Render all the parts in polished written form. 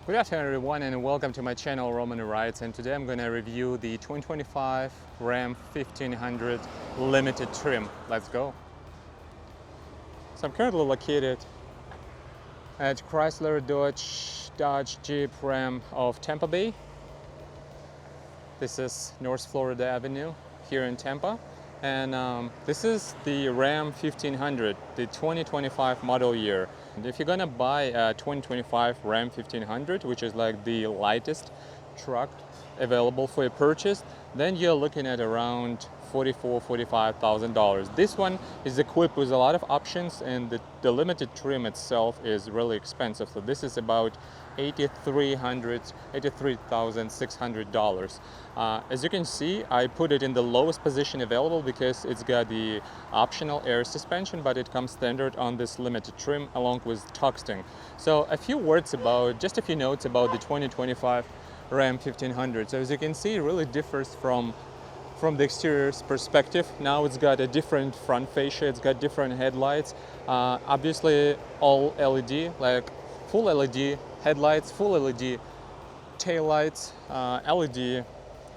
Good afternoon everyone and welcome to my channel Roman Rides, and today I'm going to review the 2025 Ram 1500 Limited Trim. Let's go. So I'm currently located at Chrysler Dodge Jeep Ram of Tampa Bay. This is North Florida Avenue here in Tampa, and this is the Ram 1500, the 2025 model year. And if you're gonna buy a 2025 Ram 1500, which is like the lightest truck available for a purchase, then you're looking at around $45,000. This one is equipped with a lot of options, and the limited trim itself is really expensive. So this is about $83,600. As you can see, I put it in the lowest position available because it's got the optional air suspension, but it comes standard on this limited trim along with tuxting. So a few notes about the 2025 Ram 1500. So as you can see, it really differs from the exterior's perspective. Now it's got a different front fascia, it's got different headlights, obviously all LED, like full LED headlights, full LED taillights, LED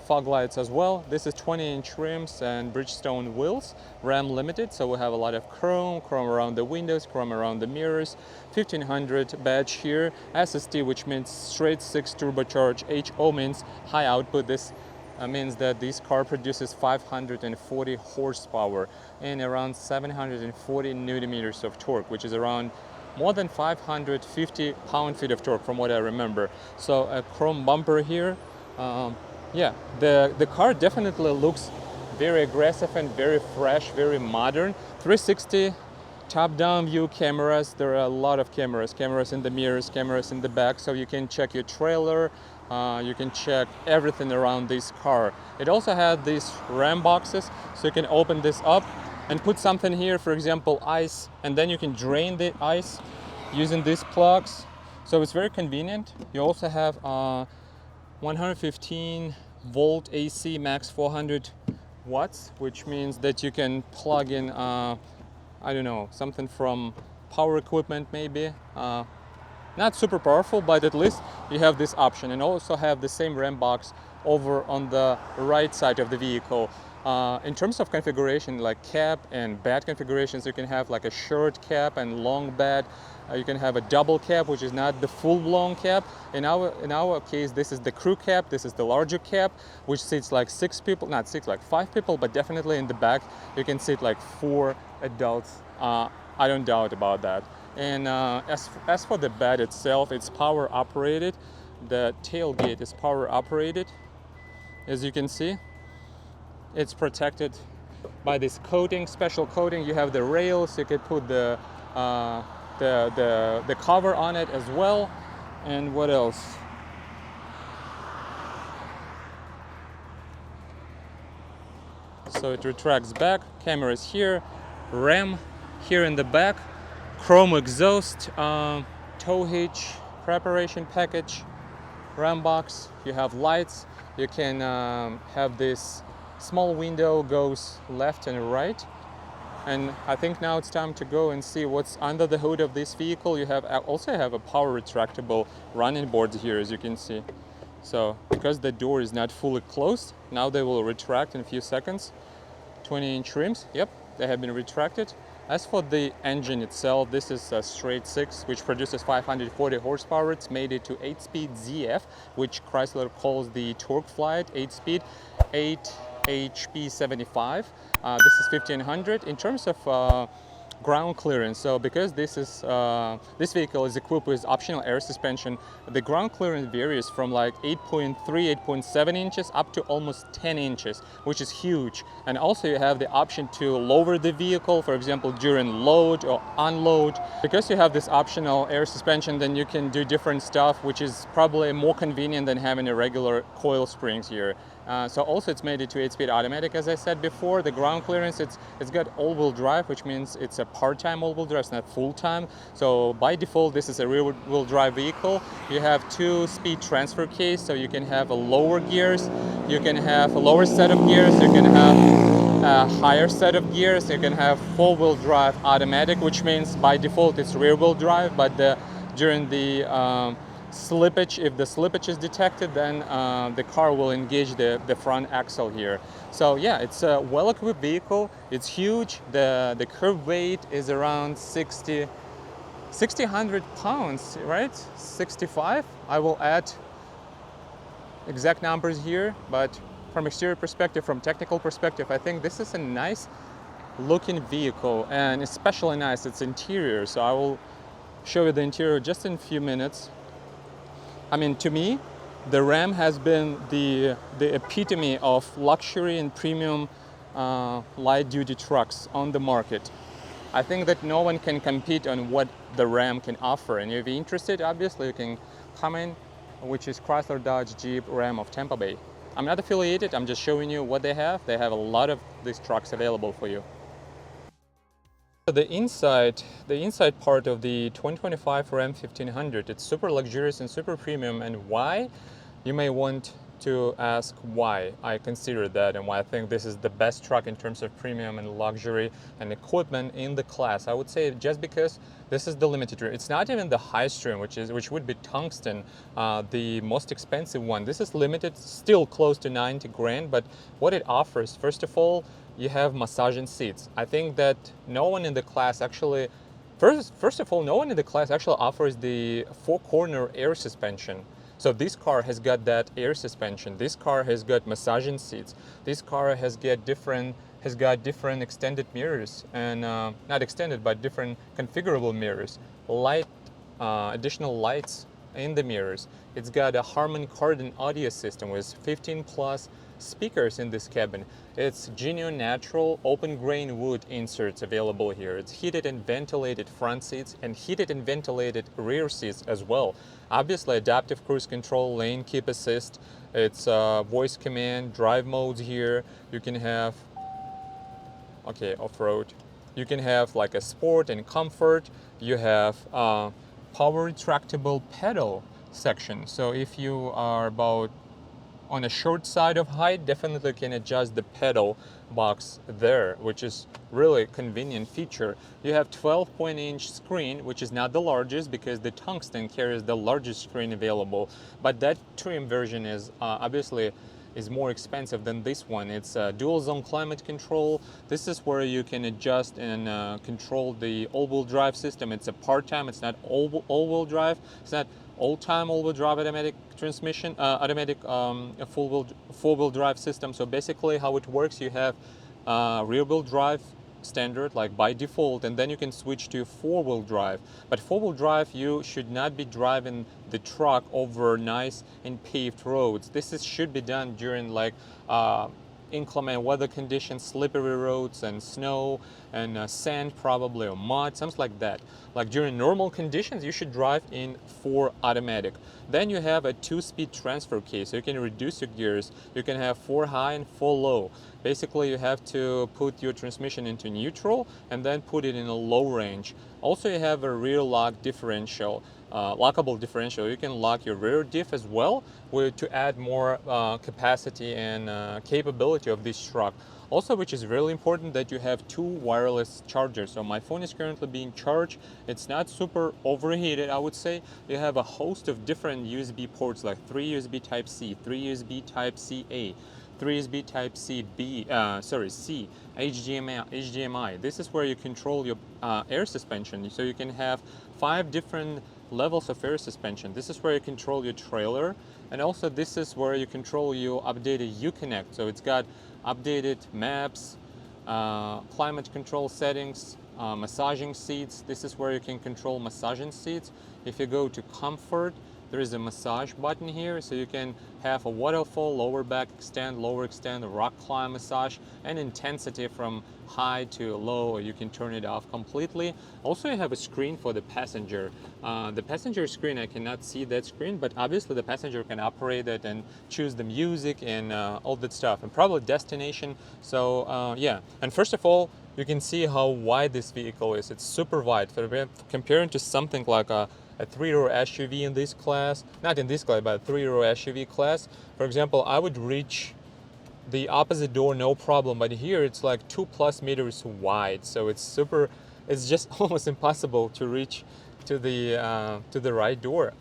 fog lights as well. This is 20-inch rims and Bridgestone wheels, Ram Limited, so we have a lot of chrome around the windows, chrome around the mirrors, 1500 badge here, SST, which means straight 6 turbocharged, HO means high output. This means that this car produces 540 horsepower and around 740 newton meters of torque, which is around more than 550 pound-feet of torque from what I remember. So a chrome bumper here. Yeah, the car definitely looks very aggressive and very fresh, very modern. 360 top-down view cameras. There are a lot of cameras in the mirrors, cameras in the back, so you can check your trailer, you can check everything around this car. It also had these Ram boxes, so you can open this up and put something here, for example ice, and then you can drain the ice using these plugs. So it's very convenient. You also have 115 volt AC max 400 watts, which means that you can plug in I don't know, something from power equipment maybe. Not super powerful, but at least you have this option, and also have the same Ram box over on the right side of the vehicle. In terms of configuration, like cab and bed configurations, you can have like a short cab and long bed. You can have a double cab, which is not the full-blown cab. In our case, this is the crew cab. This is the larger cab, which seats like 6 people, not 6, like 5 people, but definitely in the back you can sit like 4 adults. I don't doubt about that. And as for the bed itself, it's power operated. The tailgate is power operated. As you can see, it's protected by this coating, special coating. You have the rails, you could put the cover on it as well. And what else? So it retracts back, cameras here, Ram here in the back, chrome exhaust, tow hitch, preparation package, Ram box. You have lights. You can have this small window goes left and right. And I think now it's time to go and see what's under the hood of this vehicle. You also have a power retractable running board here, as you can see. So because the door is not fully closed, now they will retract in a few seconds. 20-inch rims, yep, they have been retracted. As for the engine itself, this is a straight 6, which produces 540 horsepower. It's made it to 8-speed ZF, which Chrysler calls the Torque Flight 8-speed, 8 HP 75. This is 1500. In terms of ground clearance, so because this vehicle is equipped with optional air suspension, the ground clearance varies from like 8.3, 8.7 inches up to almost 10 inches, which is huge. And also you have the option to lower the vehicle, for example, during load or unload. Because you have this optional air suspension, then you can do different stuff, which is probably more convenient than having a regular coil springs here. So also it's made it to 8-speed automatic, as I said before. The ground clearance, it's got all-wheel drive, which means it's a part-time all-wheel drive, it's not full-time. So by default, this is a rear-wheel drive vehicle. You have 2-speed transfer case, so you can have a lower gears, you can have a lower set of gears, you can have a higher set of gears, you can have 4-wheel drive automatic, which means by default it's rear-wheel drive, but during the slippage. If the slippage is detected, then the car will engage the front axle here. So yeah, it's a well-equipped vehicle. It's huge. The curb weight is around 100 pounds, right? 65. I will add exact numbers here, but from exterior perspective, from technical perspective, I think this is a nice looking vehicle, and especially nice its interior. So I will show you the interior just in a few minutes. I mean, to me, the Ram has been the epitome of luxury and premium light duty trucks on the market. I think that no one can compete on what the Ram can offer. And if you're interested, obviously you can comment, which is Chrysler Dodge Jeep Ram of Tampa Bay. I'm not affiliated, I'm just showing you what they have. They have a lot of these trucks available for you. The inside part of the 2025 Ram 1500, it's super luxurious and super premium. And why? You may want to ask why I consider that and why I think this is the best truck in terms of premium and luxury and equipment in the class. I would say just because this is the limited trim. It's not even the highest trim, which would be tungsten, the most expensive one. This is limited, still close to 90 grand, but what it offers, first of all, you have massaging seats. I think that no one in the class actually, first of all, no one in the class actually offers the four-corner air suspension. So this car has got that air suspension. This car has got massaging seats. This car has got different extended mirrors, and not extended, but different configurable mirrors. Additional lights in the mirrors. It's got a Harman Kardon audio system with 15 plus speakers in this cabin. It's genuine natural open grain wood inserts available here. It's heated and ventilated front seats and heated and ventilated rear seats as well. Obviously adaptive cruise control, lane keep assist. It's voice command, drive modes here. You can have, okay, off-road. You can have like a sport and comfort. You have power retractable pedal section. So if you are about on a short side of height, definitely can adjust the pedal box there, which is really convenient feature. You have 12-point-inch screen, which is not the largest because the tungsten carries the largest screen available, but that trim version is obviously is more expensive than this one. It's dual zone climate control. This is where you can adjust and control the all-wheel drive system. It's a part-time, it's not all-wheel drive, it's not all-time all-wheel drive automatic transmission, automatic four-wheel drive system. So basically how it works, you have rear-wheel drive standard, like by default, and then you can switch to four-wheel drive. But four-wheel drive, you should not be driving the truck over nice and paved roads. This should be done during like inclement weather conditions, slippery roads and snow and sand probably, or mud, something like that. Like during normal conditions, you should drive in 4 automatic. Then you have a 2-speed transfer case, so you can reduce your gears. You can have 4 high and 4 low. Basically, you have to put your transmission into neutral and then put it in a low range. Also, you have a rear lock differential. Lockable differential. You can lock your rear diff as well to add more capacity and capability of this truck. Also, which is really important, that you have 2 wireless chargers. So my phone is currently being charged. It's not super overheated, I would say. You have a host of different USB ports, like 3 USB Type-C, 3 USB Type-C-A, 3 USB Type-C B, C, HDMI. This is where you control your air suspension. So you can have 5 different levels of air suspension. This is where you control your trailer, and also this is where you control your updated Uconnect. So it's got updated maps, climate control settings, massaging seats. This is where you can control massaging seats. If you go to comfort, there is a massage button here, so you can have a waterfall, lower back extend, lower extend, a rock climb massage, and intensity from high to low, or you can turn it off completely. Also, you have a screen for the passenger. The passenger screen, I cannot see that screen, but obviously the passenger can operate it and choose the music and all that stuff, and probably destination. So yeah, and first of all, you can see how wide this vehicle is. It's super wide. Comparing to something like a 3-row SUV in this class, not in this class, but a 3-row SUV class. For example, I would reach the opposite door no problem, but here it's like 2+ meters wide, so it's just almost impossible to reach to the right door.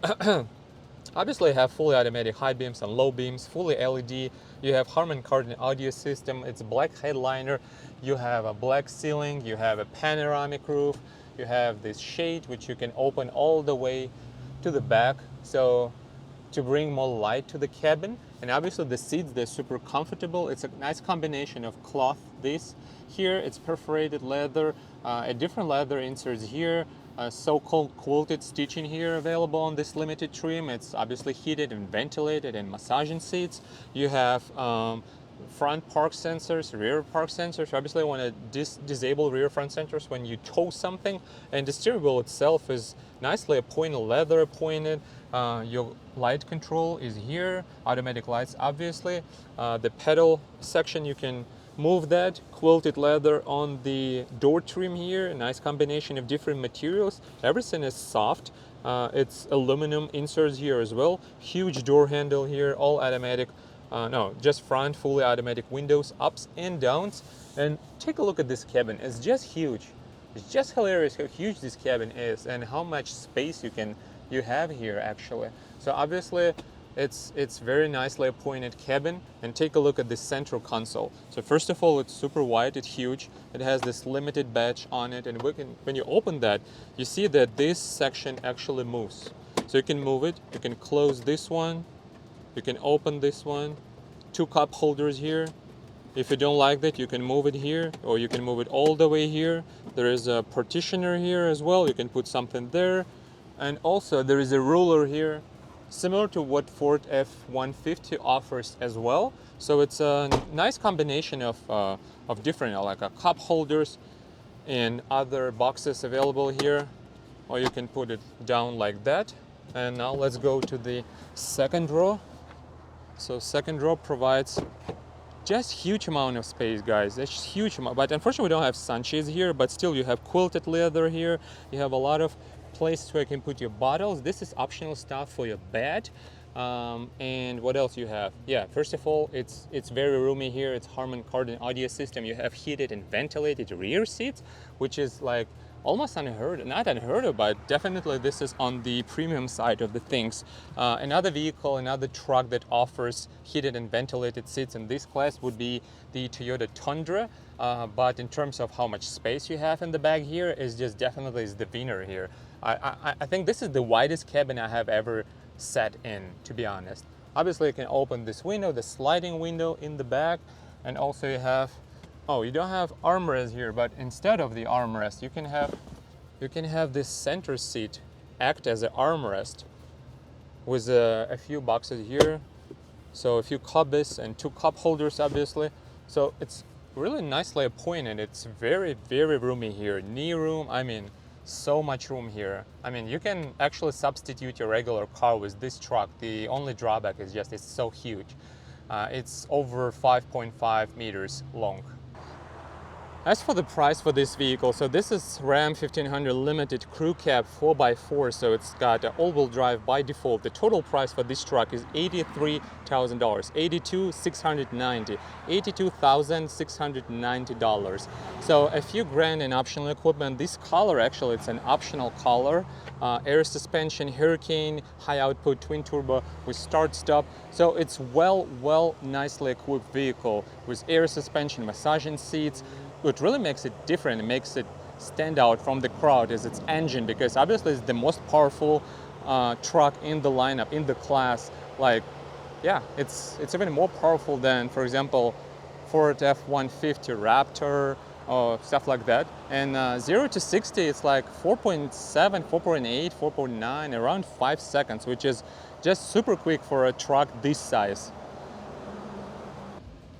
Obviously, you have fully automatic high beams and low beams, fully LED. You have Harman Kardon audio system. It's a black headliner. You have a black ceiling. You have a panoramic roof. You have this shade which you can open all the way to the back. So to bring more light to the cabin. And obviously the seats, they're super comfortable. It's a nice combination of cloth. This here, it's perforated leather, a different leather inserts here, so-called quilted stitching here available on this limited trim. It's obviously heated and ventilated and massaging seats. You have front park sensors, rear park sensors. Obviously, I want to disable rear front sensors when you tow something. And the steering wheel itself is nicely appointed, leather appointed. Your light control is here, automatic lights obviously. The pedal section, you can move that. Quilted leather on the door trim here, a nice combination of different materials. Everything is soft. It's aluminum inserts here as well. Huge door handle here, all automatic. No, just front, fully automatic windows, ups and downs. And take a look at this cabin. It's just huge. It's just hilarious how huge this cabin is and how much space you have here actually. So obviously it's very nicely appointed cabin. And take a look at this central console. So first of all, it's super wide, it's huge. It has this limited badge on it, and when you open that, you see that this section actually moves. So you can move it, you can close this one, you can open this one, 2 cup holders here. If you don't like that, you can move it here, or you can move it all the way here. There is a partitioner here as well. You can put something there. And also there is a ruler here, similar to what Ford F-150 offers as well. So it's a nice combination of different like cup holders and other boxes available here. Or you can put it down like that. And now let's go to the second row. So second row provides just huge amount of space, guys. It's huge amount. But unfortunately, we don't have sunshades here. But still, you have quilted leather here. You have a lot of places where you can put your bottles. This is optional stuff for your bed. And what else you have? Yeah, first of all, it's very roomy here. It's Harman Kardon audio system. You have heated and ventilated rear seats, which is like almost unheard, not unheard of, but definitely this is on the premium side of the things. Another vehicle, another truck that offers heated and ventilated seats in this class would be the Toyota Tundra. But in terms of how much space you have in the back here, is just definitely is the winner here. I think this is the widest cabin I have ever sat in, to be honest. Obviously, you can open this window, the sliding window in the back, and also you have, oh, you don't have armrest here, but instead of the armrest, you can have this center seat act as an armrest with a few boxes here, so a few cubbies and 2 cup holders, obviously. So it's really nicely appointed. It's very, very roomy here. Knee room, I mean, so much room here. I mean, you can actually substitute your regular car with this truck. The only drawback is just it's so huge. It's over 5.5 meters long. As for the price for this vehicle, so this is Ram 1500 Limited Crew Cab 4x4, so it's got all-wheel drive by default. The total price for this truck is $83,000, $82,690, $82,690. So a few grand in optional equipment. This color, actually, it's an optional color. Air suspension, Hurricane, high output twin turbo with start-stop. So it's nicely equipped vehicle with air suspension, massaging seats. What really makes it different, it makes it stand out from the crowd is its engine, because obviously it's the most powerful truck in the lineup, in the class. Like, yeah, it's even more powerful than, for example, Ford F-150 Raptor or stuff like that. And 0 to 60, it's like 4.7, 4.8, 4.9, around 5 seconds, which is just super quick for a truck this size.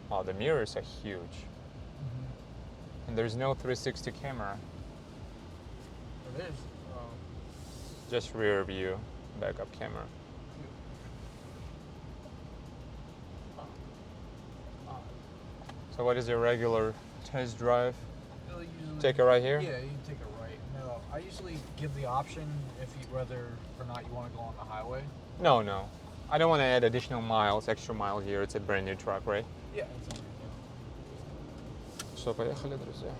Wow, the mirrors are huge. And there's no 360 camera. It is. Just rear view, backup camera. So what is your regular test drive? Take it right here? Yeah, you can take it right. No, I usually give the option if whether or not you want to go on the highway. No. I don't want to add additional miles, extra mile here. It's a brand new truck, right? Yeah, it's a Что, поехали, друзья.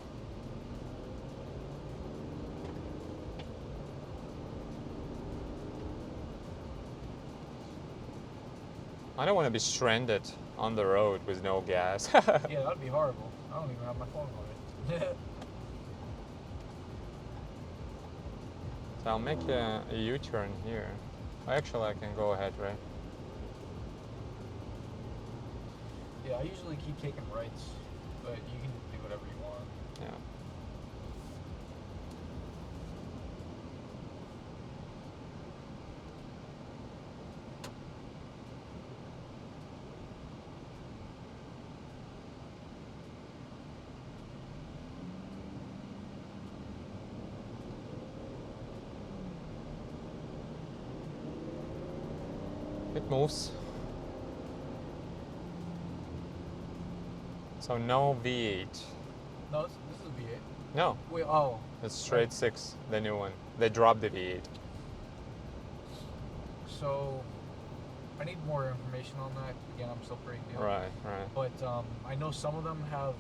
I don't want to be stranded on the road with no gas. Yeah, that'd be horrible. I don't even have my phone on it. So I'll make a U-turn here. Actually, I can go ahead, right? Yeah, I usually keep taking rights, but you can do whatever you want. Yeah. It moves. So no V8. No, this is a V8. No, Wait, oh. it's straight 6, the new one. They dropped the V8. So, I need more information on that. Again, I'm still pretty new. Right, right. But I know some of them have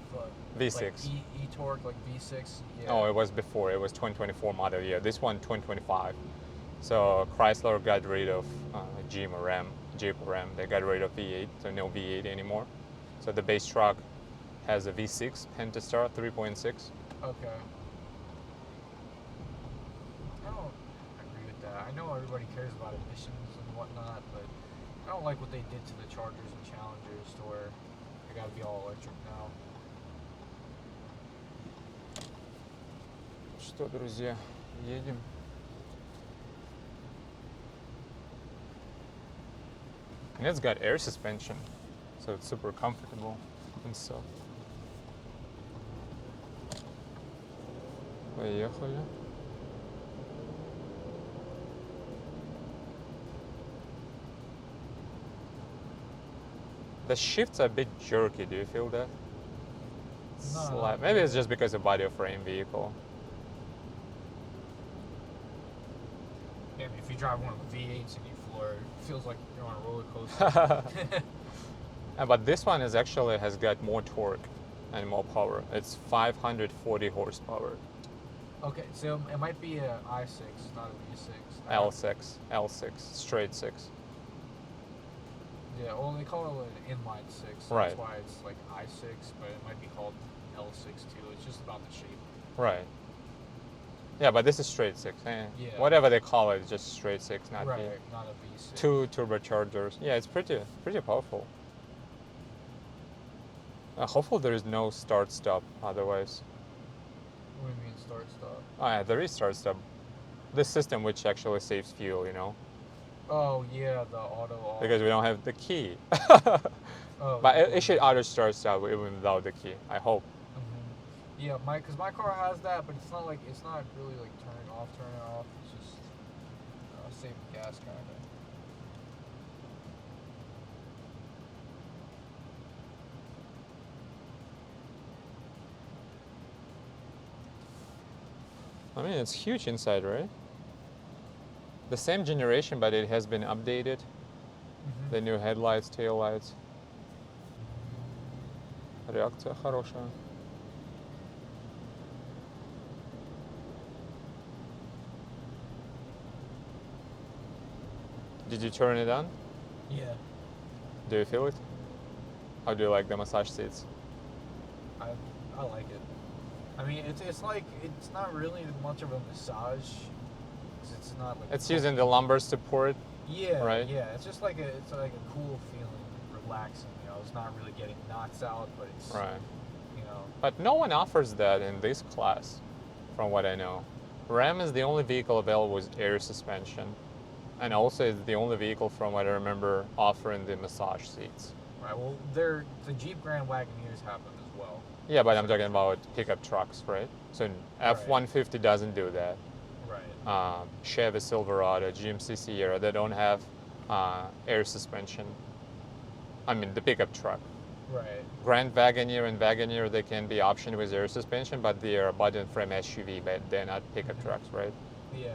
V6. like e-torque, like V6. Yeah. Oh, it was before. It was 2024 model year. This one 2025. So Chrysler got rid of Jeep or Ram. They got rid of V8, so no V8 anymore. So the base truck has a V6 Pentastar 3.6. Okay. I don't agree with that. I know everybody cares about emissions and whatnot, but I don't like what they did to the Chargers and Challengers to where they got to be all electric now. Что, друзья, едем. And it's got air suspension, so it's super comfortable and stuff. Поехали. The shifts are a bit jerky, do you feel that? No. Maybe it's just because of body frame vehicle. Yeah, if you drive one of the V8s and you floor, it feels like you're on a roller coaster. But this one is actually has got more torque and more power. It's 540 horsepower. Okay, so it might be a i6, not a V6. L6, straight 6. Yeah, well, they call it an inline 6. So Right. That's why it's like i6, but it might be called L6 too. It's just about the shape. Right. Yeah, but this is straight 6. Yeah. Whatever they call it, just straight 6, not Right, V. not a V6. 2 turbochargers. Yeah, it's pretty powerful. Hopefully there is no start-stop otherwise. What do you mean start-stop? Oh yeah, there is start-stop. This system which actually saves fuel, you know, Oh, yeah, the auto off. because we don't have the key. Oh, But it should auto start-stop even without the key, I hope. Mhm. Yeah, because my car has that, but it's not really like turn it off. It's just saving gas kind of thing. I mean, it's huge inside, right? The same generation, but it has been updated. Mhm. The new headlights, taillights. Реакция хорошая. Did you turn it on? Yeah, Do you feel it? How do you like the massage seats? I like it. I mean, it's like it's not really much of a massage. 'Cause it's not like It's using the lumbar support. Yeah, right? Yeah, it's just like a cool feeling, relaxing. You know, it's not really getting knocked out, but it's Right. you know. But no one offers that in this class, from what I know. Ram is the only vehicle available with air suspension. And also it's the only vehicle from what I remember offering the massage seats. Right. Well, the Jeep Grand Wagoneers have them as well. Yeah, but I'm talking about pickup trucks, right? So F-150 doesn't do that. Right. Chevy Silverado, GMC Sierra, they don't have air suspension. I mean, the pickup truck. Right. Grand Wagoneer and Wagoneer, they can be optioned with air suspension, but they are body and frame SUV, but they're not pickup trucks, right? Yeah.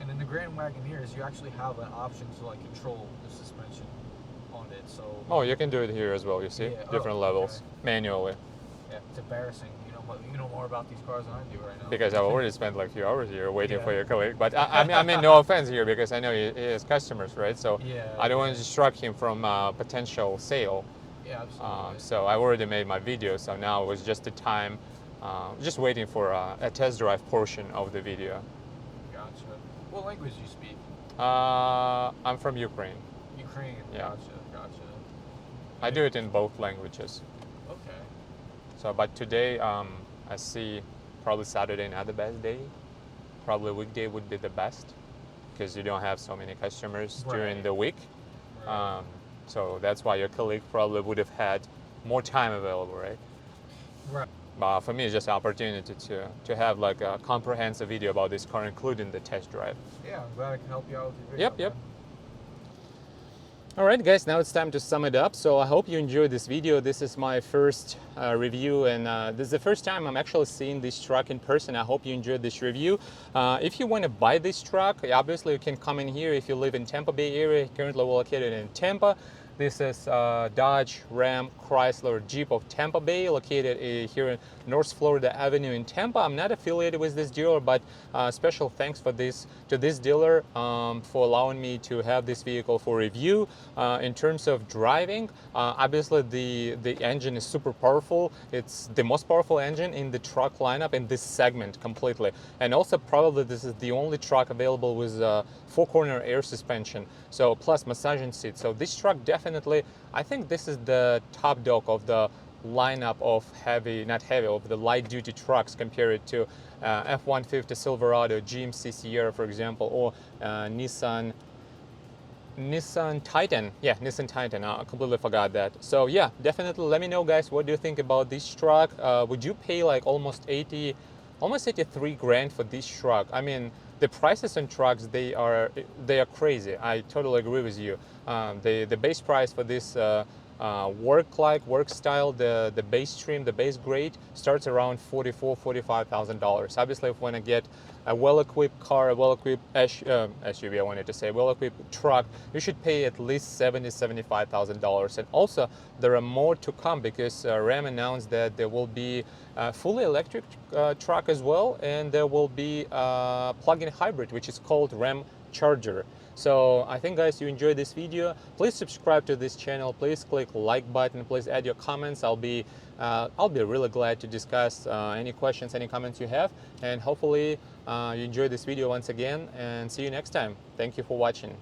And in the Grand Wagoneers, you actually have an option to like control the suspension on it. So. Oh, you can do it here as well, you see? Yeah. Different levels, Okay. manually. Yeah. It's embarrassing. You know, You know more about these cars than I do right now. Because I've already spent like a few hours here waiting for Yeah. your colleague. But I mean, no offense here because I know he has customers, right? So Yeah, I don't yeah. want to distract him from potential sale. Yeah, absolutely. So I already made my video, so now it was just the time, just waiting for a test drive portion of the video. Gotcha. What language do you speak? I'm from Ukraine. Ukrainian. Yeah. Gotcha. I do it in both languages. Okay. So, but today I see probably Saturday not the best day. Probably weekday would be the best because you don't have so many customers during Right. the week. Right. So that's why your colleague probably would have had more time available, right? Right. But for me, it's just an opportunity to have like a comprehensive video about this car, including the test drive. Yeah, I'm glad I can help you out with your video. Yep. man. All right, guys, now it's time to sum it up. So I hope you enjoyed this video. This is my first review, and this is the first time I'm actually seeing this truck in person. I hope you enjoyed this review. If you want to buy this truck, obviously you can come in here if you live in Tampa Bay area. Currently we're located in Tampa. This is Dodge, Ram, Chrysler, Jeep of Tampa Bay, located here in North Florida Avenue in Tampa. I'm not affiliated with this dealer, but special thanks to this dealer for allowing me to have this vehicle for review. In terms of driving, obviously the engine is super powerful. It's the most powerful engine in the truck lineup in this segment completely. And also probably this is the only truck available with four-corner air suspension, so plus massaging seats. So this truck definitely, I think this is the top dog of the lineup of of the light-duty trucks compared to F-150 Silverado, GMC Sierra, for example, or Nissan Titan. Yeah, Nissan Titan. I completely forgot that. So yeah, definitely let me know, guys, what do you think about this truck? Would you pay like almost 83 grand for this truck? I mean, the prices on trucks, they are crazy. I totally agree with you. The base price for this work style, the base trim, the base grade starts around $45,000. Obviously, if you want to get a well-equipped car, a well-equipped SUV, I wanted to say, well-equipped truck, you should pay at least $75,000. And also, there are more to come because Ram announced that there will be a fully electric truck as well, and there will be a plug-in hybrid, which is called Ram Charger. So I think, guys, you enjoyed this video. Please subscribe to this channel. Please click like button. Please add your comments. I'll be really glad to discuss any questions, any comments you have. And hopefully you enjoyed this video once again. And see you next time. Thank you for watching.